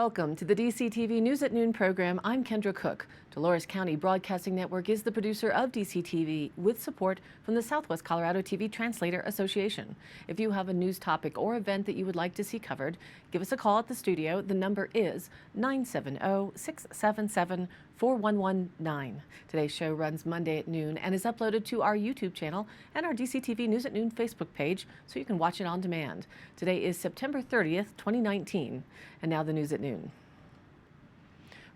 Welcome to the DCTV News at Noon program. I'm Kendra Cook. Dolores County Broadcasting Network is the producer of DCTV with support from the Southwest Colorado TV Translator Association. If you have a news topic or event that you would like to see covered, give us a call at the studio. The number is 970-677-4119. Today's show runs Monday at noon and is uploaded to our YouTube channel and our DCTV News at Noon Facebook page, so you can watch it on demand. Today is September 30th, 2019. And now the news at noon.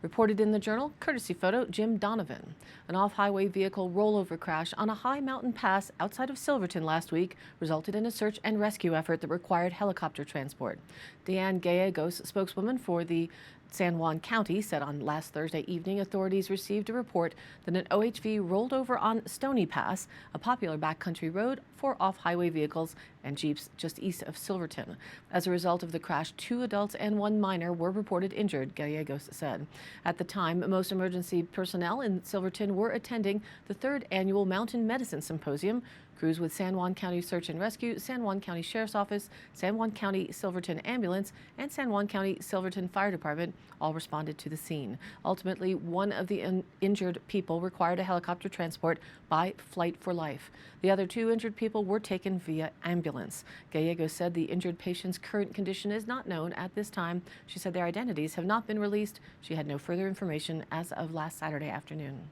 Reported in the Journal, courtesy photo, Jim Donovan. An off-highway vehicle rollover crash on a high mountain pass outside of Silverton last week resulted in a search and rescue effort that required helicopter transport. Deanne Gallegos, spokeswoman for the San Juan County, said on last Thursday evening authorities received a report that an OHV rolled over on Stony Pass, a popular backcountry road for off-highway vehicles and Jeeps just east of Silverton. As a result of the crash, 2 adults and 1 minor were reported injured, Gallegos said. At the time, most emergency personnel in Silverton were attending the 3rd annual Mountain Medicine Symposium. Crews with San Juan County Search and Rescue, San Juan County Sheriff's Office, San Juan County Silverton Ambulance, and San Juan County Silverton Fire Department all responded to the scene. Ultimately, one of the injured people required a helicopter transport by Flight for Life. The other 2 injured people were taken via ambulance. Gallegos said the injured patient's current condition is not known at this time. She said their identities have not been released. She had no further information as of last Saturday afternoon.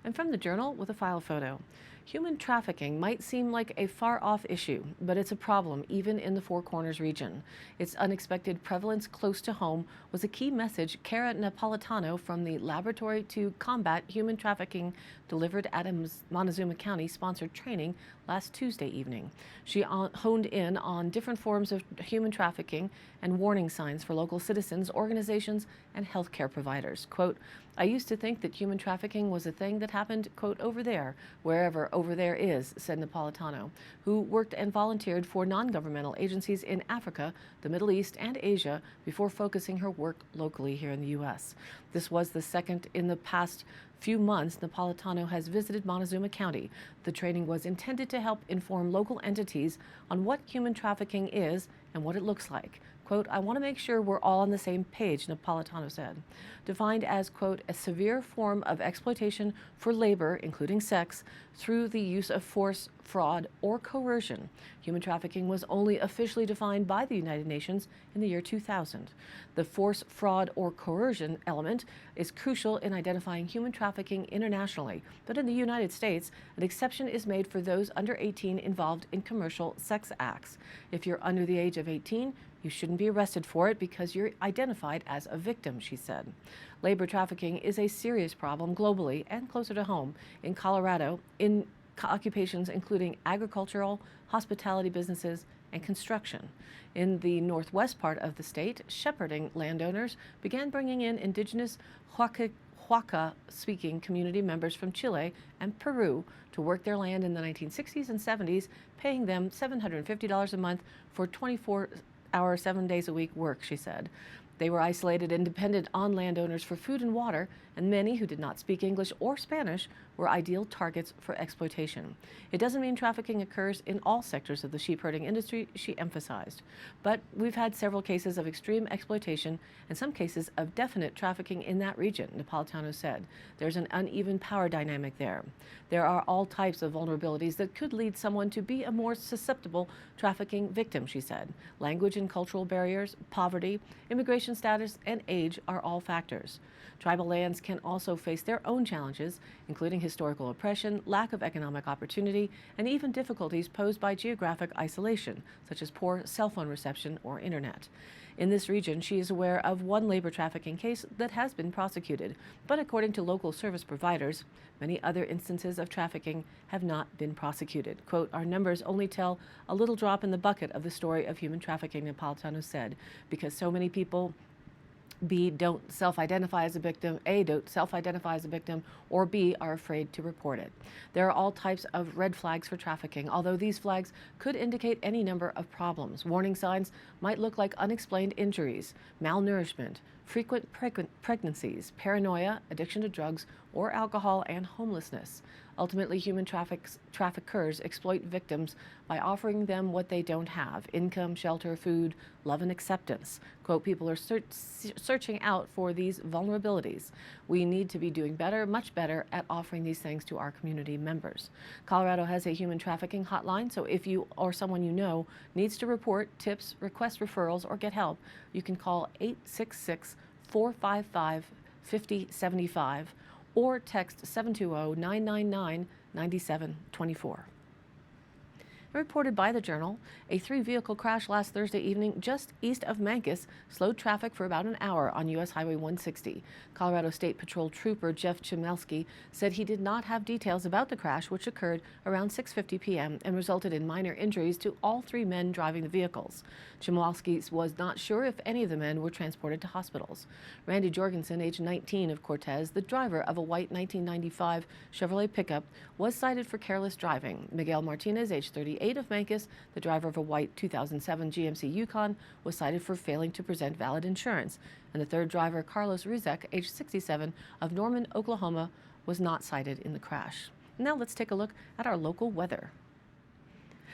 And from the Journal with a file photo. Human trafficking might seem like a far-off issue, but it's a problem even in the Four Corners region. Its unexpected prevalence close to home was a key message Cara Napolitano from the Laboratory to Combat Human Trafficking delivered at a Montezuma County-sponsored training last Tuesday evening. She honed in on different forms of human trafficking and warning signs for local citizens, organizations, and healthcare providers. Quote, "I used to think that human trafficking was a thing that happened, quote, over there, wherever over there is," said Napolitano, who worked and volunteered for non-governmental agencies in Africa, the Middle East, and Asia before focusing her work locally here in the U.S. This was the second in the past few months Napolitano has visited Montezuma County. The training was intended to help inform local entities on what human trafficking is and what it looks like. Quote, "I want to make sure we're all on the same page," Napolitano said. Defined as, quote, "a severe form of exploitation for labor, including sex, through the use of force, fraud, or coercion." Human trafficking was only officially defined by the United Nations in the year 2000. The force, fraud, or coercion element is crucial in identifying human trafficking internationally, but in the United States, an exception is made for those under 18 involved in commercial sex acts. If you're under the age of 18, you shouldn't be arrested for it because you're identified as a victim, she said. Labor trafficking is a serious problem globally and closer to home. In Colorado, in occupations including agricultural, hospitality businesses, and construction. In the northwest part of the state, shepherding landowners began bringing in indigenous Huaca-speaking community members from Chile and Peru to work their land in the 1960s and 70s, paying them $750 a month for 24-hour, 7 days a week work, she said. They were isolated and dependent on landowners for food and water, and many who did not speak English or Spanish were ideal targets for exploitation. It doesn't mean trafficking occurs in all sectors of the sheep herding industry, she emphasized. But we've had several cases of extreme exploitation and some cases of definite trafficking in that region, Napolitano said. There's an uneven power dynamic there. There are all types of vulnerabilities that could lead someone to be a more susceptible trafficking victim, she said. Language and cultural barriers, poverty, immigration status, and age are all factors. Tribal lands can also face their own challenges, including historical oppression, lack of economic opportunity, and even difficulties posed by geographic isolation, such as poor cell phone reception or internet. In this region, she is aware of one labor trafficking case that has been prosecuted, but according to local service providers, many other instances of trafficking have not been prosecuted. Quote, "Our numbers only tell a little drop in the bucket of the story of human trafficking," Napolitano said, because so many people B, don't self-identify as a victim, A, don't self-identify as a victim, or B, are afraid to report it. There are all types of red flags for trafficking, although these flags could indicate any number of problems. Warning signs might look like unexplained injuries, malnourishment, frequent pregnancies, paranoia, addiction to drugs, or alcohol and homelessness. Ultimately, human traffickers exploit victims by offering them what they don't have: income, shelter, food, love, and acceptance. Quote, people are searching out for these vulnerabilities. We need to be doing better, much better, at offering these things to our community members. Colorado has a human trafficking hotline, so if you or someone you know needs to report tips, request referrals, or get help, you can call 866-455-5075 or text 720-999-9724. Reported by the Journal, a 3-vehicle crash last Thursday evening just east of Mancos slowed traffic for about an hour on U.S. Highway 160. Colorado State Patrol Trooper Jeff Chmielewski said he did not have details about the crash, which occurred around 6:50 p.m. and resulted in minor injuries to all 3 men driving the vehicles. Chmielewski was not sure if any of the men were transported to hospitals. Randy Jorgensen, age 19, of Cortez, the driver of a white 1995 Chevrolet pickup, was cited for careless driving. Miguel Martinez, age 38, of Mancos, the driver of a white 2007 GMC Yukon, was cited for failing to present valid insurance. And the third driver, Carlos Rizek, age 67, of Norman, Oklahoma, was not cited in the crash. Now let's take a look at our local weather.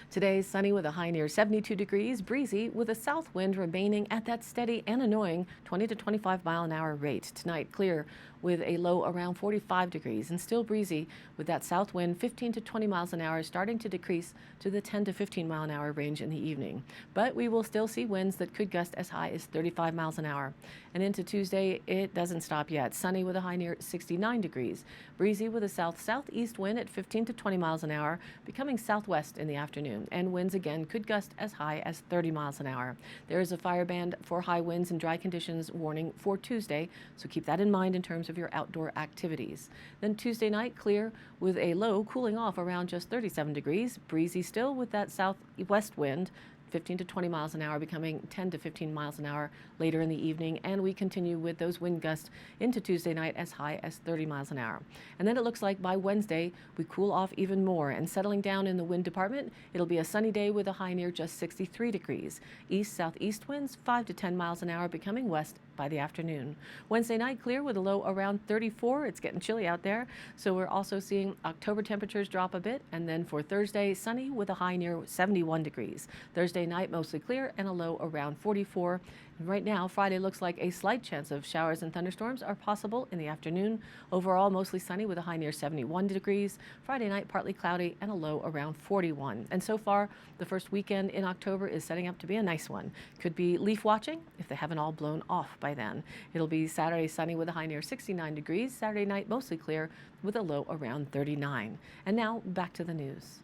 Today, sunny with a high near 72 degrees, breezy with a south wind remaining at that steady and annoying 20 to 25 mile an hour rate. Tonight, clear with a low around 45 degrees and still breezy with that south wind 15 to 20 miles an hour starting to decrease to the 10 to 15 mile an hour range in the evening. But we will still see winds that could gust as high as 35 miles an hour. And into Tuesday, it doesn't stop yet. Sunny with a high near 69 degrees, breezy with a south-southeast wind at 15 to 20 miles an hour, becoming southwest in the afternoon. And winds again could gust as high as 30 miles an hour. There is a fire band for high winds and dry conditions warning for Tuesday, so keep that in mind in terms of your outdoor activities. Then Tuesday night, clear with a low cooling off around just 37 degrees, breezy still with that southwest wind, 15 to 20 miles an hour, becoming 10 to 15 miles an hour later in the evening, and we continue with those wind gusts into Tuesday night as high as 30 miles an hour. And then it looks like by Wednesday we cool off even more, and settling down in the wind department, it'll be a sunny day with a high near just 63 degrees. East-southeast winds 5 to 10 miles an hour, becoming west by the afternoon. Wednesday night, clear with a low around 34. It's getting chilly out there, so we're also seeing October temperatures drop a bit. And then for Thursday, sunny with a high near 71 degrees. Thursday night, mostly clear and a low around 44. And right now, Friday looks like a slight chance of showers and thunderstorms are possible in the afternoon. Overall, mostly sunny with a high near 71 degrees. Friday night, partly cloudy and a low around 41. And so far, the first weekend in October is setting up to be a nice one. Could be leaf watching if they haven't all blown off by then. It'll be Saturday sunny with a high near 69 degrees. Saturday night, mostly clear with a low around 39. And now back to the news.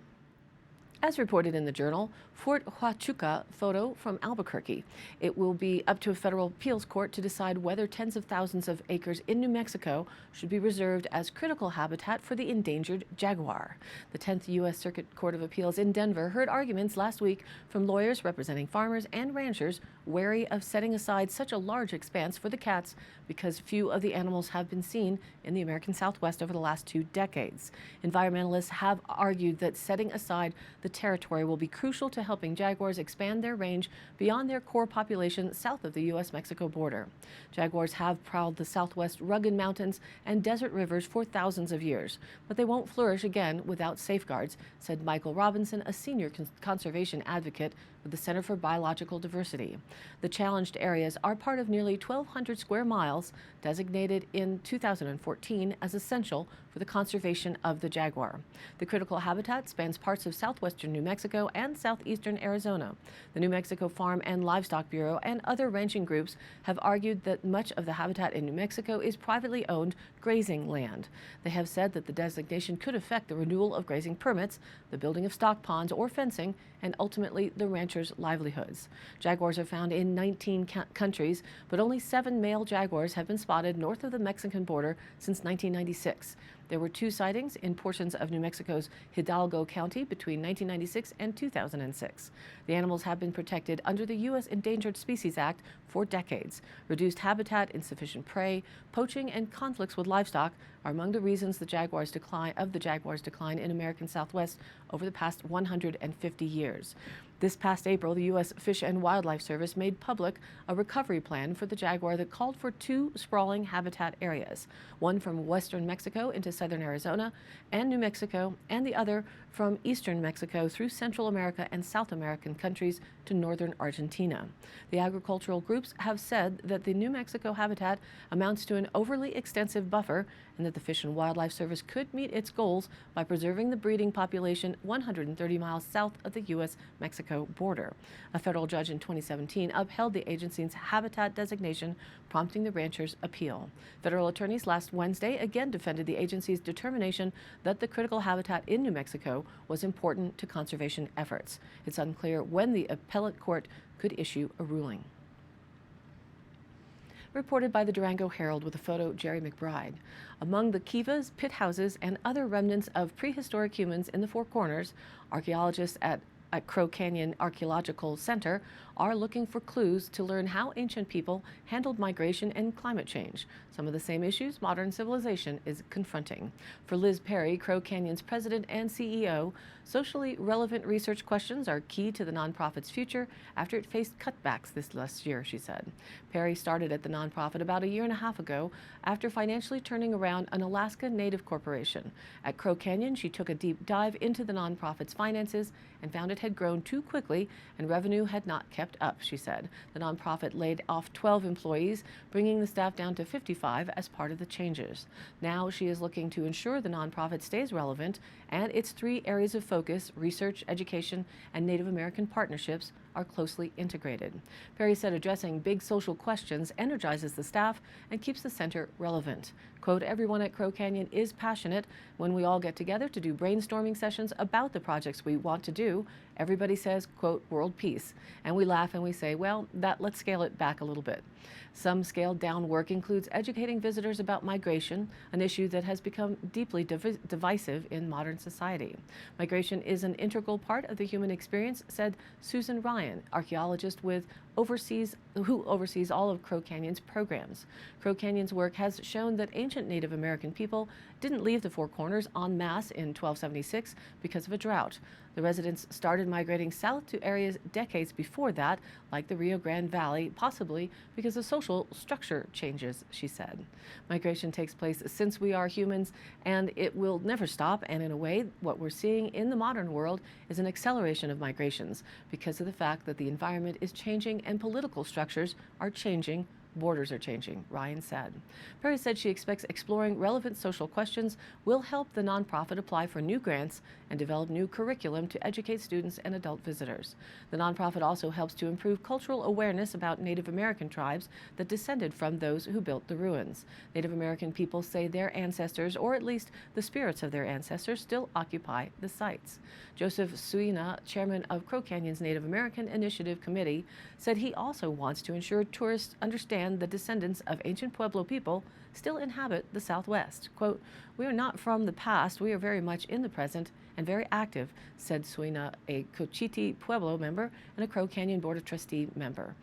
As reported in the Journal, Fort Huachuca photo from Albuquerque. It will be up to a federal appeals court to decide whether tens of thousands of acres in New Mexico should be reserved as critical habitat for the endangered jaguar. The 10th U.S. Circuit Court of Appeals in Denver heard arguments last week from lawyers representing farmers and ranchers wary of setting aside such a large expanse for the cats because few of the animals have been seen in the American Southwest over the last 2 decades. Environmentalists have argued that setting aside the territory will be crucial to helping jaguars expand their range beyond their core population south of the U.S.-Mexico border. Jaguars have prowled the Southwest rugged mountains and desert rivers for thousands of years, but they won't flourish again without safeguards, said Michael Robinson, a senior conservation advocate with the Center for Biological Diversity. The challenged areas are part of nearly 1,200 square miles designated in 2014 as essential for the conservation of the jaguar. The critical habitat spans parts of southwestern New Mexico and southeastern Arizona. The New Mexico Farm and Livestock Bureau and other ranching groups have argued that much of the habitat in New Mexico is privately owned grazing land. They have said that the designation could affect the renewal of grazing permits, the building of stock ponds or fencing, and ultimately the ranchers' livelihoods. Jaguars are found in 19 countries, but only 7 male jaguars have been spotted north of the Mexican border since 1996. There were 2 sightings in portions of New Mexico's Hidalgo County between 1996 and 2006. The animals have been protected under the U.S. Endangered Species Act for decades. Reduced habitat, insufficient prey, poaching, and conflicts with livestock are among the reasons the Jaguars' decline in American Southwest over the past 150 years. This past April, the U.S. Fish and Wildlife Service made public a recovery plan for the jaguar that called for 2 sprawling habitat areas, one from western Mexico into southern Arizona and New Mexico, and the other from eastern Mexico through Central America and South American countries to northern Argentina. The agricultural groups have said that the New Mexico habitat amounts to an overly extensive buffer and that the Fish and Wildlife Service could meet its goals by preserving the breeding population 130 miles south of the U.S.-Mexico border. A federal judge in 2017 upheld the agency's habitat designation, prompting the ranchers' appeal. Federal attorneys last Wednesday again defended the agency's determination that the critical habitat in New Mexico was important to conservation efforts. It's unclear when the appellate court could issue a ruling. Reported by the Durango Herald with a photo, Jerry McBride. Among the kivas, pit houses, and other remnants of prehistoric humans in the Four Corners, archaeologists at Crow Canyon Archaeological Center are looking for clues to learn how ancient people handled migration and climate change, some of the same issues modern civilization is confronting. For Liz Perry, Crow Canyon's president and CEO, socially relevant research questions are key to the nonprofit's future after it faced cutbacks this last year, she said. Perry started at the nonprofit about a year and a half ago after financially turning around an Alaska Native corporation. At Crow Canyon, she took a deep dive into the nonprofit's finances and found it had grown too quickly and revenue had not kept up, she said. The nonprofit laid off 12 employees, bringing the staff down to 55 as part of the changes. Now she is looking to ensure the nonprofit stays relevant and its 3 areas of focus, research, education, and Native American partnerships, are closely integrated. Perry said addressing big social questions energizes the staff and keeps the center relevant. Quote, everyone at Crow Canyon is passionate. When we all get together to do brainstorming sessions about the projects we want to do, everybody says, quote, world peace. And we laugh and we say, well, let's scale it back a little bit. Some scaled down work includes educating visitors about migration, an issue that has become deeply divisive in modern society. Migration is an integral part of the human experience, said Susan Ryan, archaeologist who oversees all of Crow Canyon's programs. Crow Canyon's work has shown that ancient Native American people didn't leave the Four Corners en masse in 1276 because of a drought. The residents started migrating south to areas decades before that, like the Rio Grande Valley, possibly because of social structure changes, she said. Migration takes place since we are humans, and it will never stop, and in a way, what we're seeing in the modern world is an acceleration of migrations because of the fact that the environment is changing and political structures are changing. Borders are changing, Ryan said. Perry said she expects exploring relevant social questions will help the nonprofit apply for new grants and develop new curriculum to educate students and adult visitors. The nonprofit also helps to improve cultural awareness about Native American tribes that descended from those who built the ruins. Native American people say their ancestors, or at least the spirits of their ancestors, still occupy the sites. Joseph Suina, chairman of Crow Canyon's Native American Initiative Committee, said he also wants to ensure tourists understand the descendants of ancient Pueblo people still inhabit the Southwest. Quote, we are not from the past, we are very much in the present and very active, said Suina, a Cochiti Pueblo member and a Crow Canyon Board of Trustee member.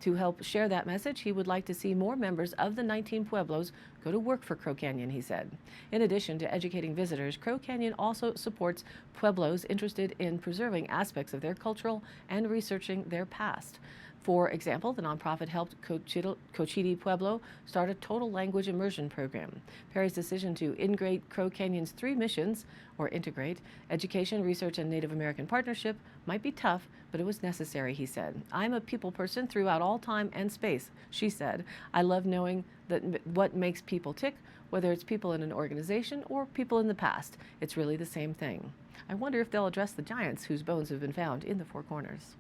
To help share that message, he would like to see more members of the 19 Pueblos go to work for Crow Canyon, he said. In addition to educating visitors, Crow Canyon also supports Pueblos interested in preserving aspects of their cultural and researching their past. For example, the nonprofit helped Cochiti Pueblo start a total language immersion program. Perry's decision to integrate Crow Canyon's 3 missions, or integrate, education, research, and Native American partnership, might be tough, but it was necessary, he said. I'm a people person throughout all time and space, she said. I love knowing that what makes people tick, whether it's people in an organization or people in the past. It's really the same thing. I wonder if they'll address the giants whose bones have been found in the Four Corners.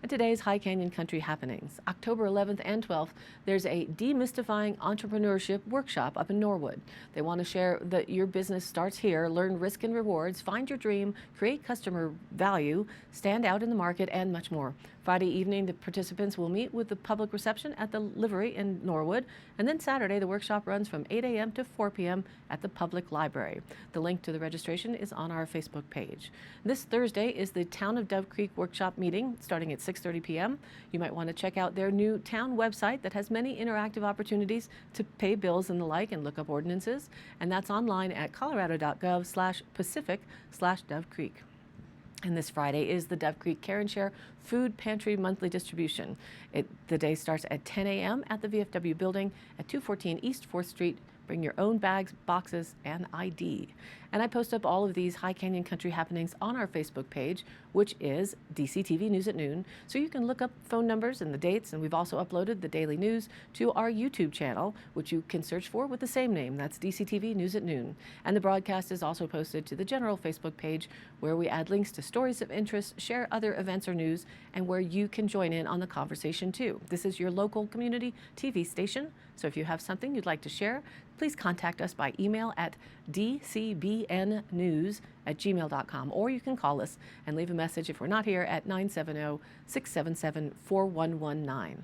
And today's High Canyon Country happenings. October 11th and 12th, there's a demystifying entrepreneurship workshop up in Norwood. They want to share that your business starts here, learn risk and rewards, find your dream, create customer value, stand out in the market, and much more. Friday evening, the participants will meet with the public reception at the Livery in Norwood, and then Saturday, the workshop runs from 8 a.m. to 4 p.m. at the public library. The link to the registration is on our Facebook page. This Thursday is the Town of Dove Creek workshop meeting starting at 6:30 p.m. You might want to check out their new town website that has many interactive opportunities to pay bills and the like and look up ordinances. And that's online at colorado.gov/Pacific/Dove Creek. And this Friday is the Dove Creek Care and Share Food Pantry Monthly Distribution. The day starts at 10 a.m. at the VFW building at 214 East 4th Street. Bring your own bags, boxes, and ID. And I post up all of these High Canyon Country happenings on our Facebook page, which is DCTV News at Noon. So you can look up phone numbers and the dates, and we've also uploaded the daily news to our YouTube channel, which you can search for with the same name. That's DCTV News at Noon. And the broadcast is also posted to the general Facebook page, where we add links to stories of interest, share other events or news, and where you can join in on the conversation too. This is your local community TV station, so if you have something you'd like to share, please contact us by email at dcbnnews@gmail.com, or you can call us and leave a message if we're not here at 970-677-4119.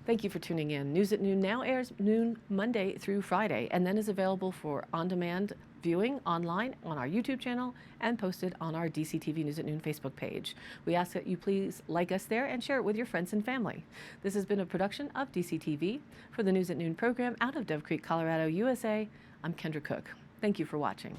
Thank you for tuning in. News at Noon now airs noon Monday through Friday, and then is available for on-demand viewing online on our YouTube channel and posted on our DCTV News at Noon Facebook page. We ask that you please like us there and share it with your friends and family. This has been a production of DCTV. For the News at Noon program out of Dove Creek, Colorado, USA, I'm Kendra Cook. Thank you for watching.